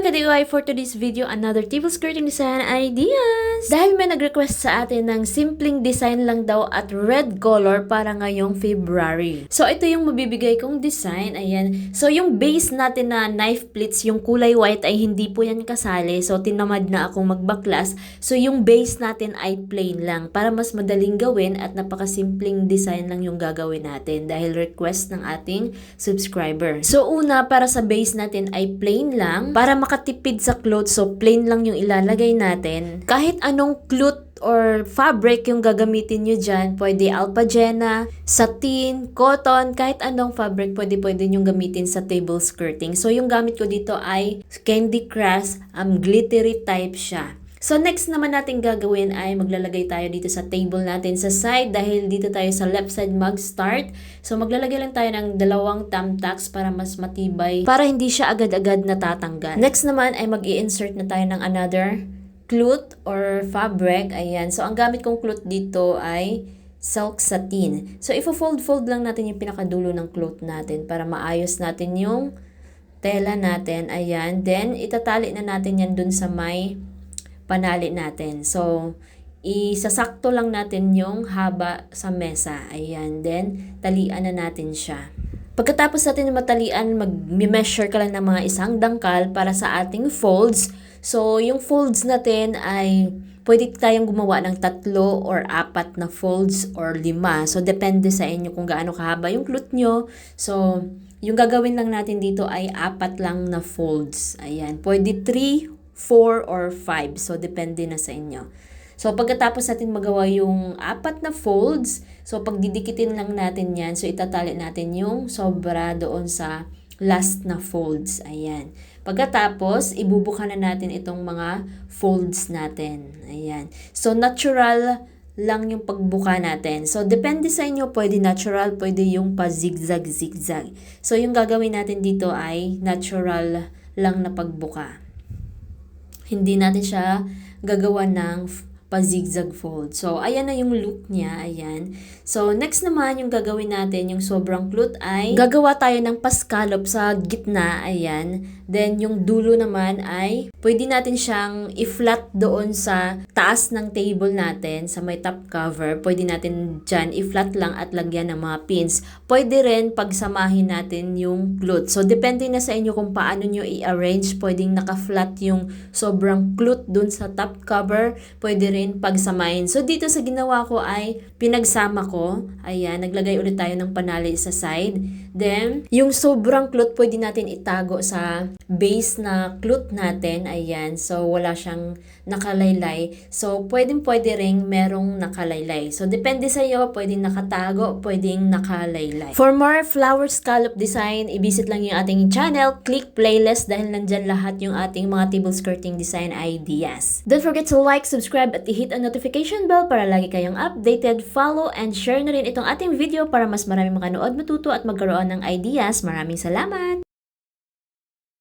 ka-DIY for today's video, another table skirting design ideas. Dahil may nag-request sa atin ng simpleng design lang daw at red color para ngayong February. So ito yung mabibigay kong design, ayan. So yung base natin na knife pleats, yung kulay white ay hindi po yan kasali. So tinamad na akong magbaklas. So yung base natin ay plain lang para mas madaling gawin at napakasimpleng design lang yung gagawin natin dahil request ng ating subscriber. So una, para sa base natin ay plain lang. Para makatipid sa cloth, so plain lang yung ilalagay natin. Kahit anong cloth or fabric yung gagamitin nyo dyan, pwede alpagena, satin, cotton, kahit anong fabric pwede nyong gamitin sa table skirting. So yung gamit ko dito ay Candy Crush, glittery type siya. So next naman natin gagawin ay maglalagay tayo dito sa table natin sa side dahil dito tayo sa left side mag-start. So maglalagay lang tayo ng 2 thumbtacks para mas matibay, para hindi siya agad-agad natatanggal. Next naman ay mag-i-insert na tayo ng another cloth or fabric. Ayan. So ang gamit kong cloth dito ay silk satin. So ifo-fold lang natin yung pinakadulo ng cloth natin para maayos natin yung tela natin. Ayan. Then itatali na natin yan dun sa may panali natin. So, isasakto lang natin yung haba sa mesa. Ayan. Then, talian na natin siya. Pagkatapos natin matalian, mag-measure ka lang ng mga 1 dangkal para sa ating folds. So, yung folds natin ay pwede tayong gumawa ng 3 or 4 na folds or 5. So, depende sa inyo kung gaano kahaba yung cloth nyo. So, yung gagawin lang natin dito ay 4 lang na folds. Ayan. Pwede 3, 4 or 5. So, depende na sa inyo. So, pagkatapos natin magawa yung 4 na folds, so, pagdidikitin lang natin yan. So, itatali natin yung sobra doon sa last na folds. Ayan. Pagkatapos, ibubuka na natin itong mga folds natin. Ayan. So, natural lang yung pagbuka natin. So, depende sa inyo. Pwede natural, pwede yung pa-zigzag-zigzag. So, yung gagawin natin dito ay natural lang na pagbuka. Hindi natin siya gagawa ng pa-zigzag fold. So, ayan na yung look niya. Ayan. So, next naman yung gagawin natin, yung sobrang cloth ay gagawa tayo ng pa-scallop sa gitna. Ayan. Then, yung dulo naman ay pwede natin siyang i-flat doon sa taas ng table natin, sa may top cover. Pwede natin dyan i-flat lang at lagyan ng mga pins. Pwede rin pagsamahin natin yung cloth. So, depende na sa inyo kung paano nyo i-arrange. Pwedeng naka-flat yung sobrang cloth doon sa top cover. Pwede rin pagsamahin. So, dito sa ginawa ko ay pinagsama ko. Ayan, naglagay ulit tayo ng panali sa side. Then, yung sobrang cloth pwede natin itago sa base na cloth natin. Ayan, so wala siyang nakalaylay. So, pwede ring merong nakalaylay. So, depende sa iyo, pwedeng nakatago, pwedeng nakalaylay. For more flower scallop design, i-visit lang yung ating channel, click playlist dahil nandyan lahat yung ating mga table skirting design ideas. Don't forget to like, subscribe, at i-hit ang notification bell para lagi kayong updated, follow, and share na rin itong ating video para mas marami makanood, matuto, at magkaroon ng ideas. Maraming salamat!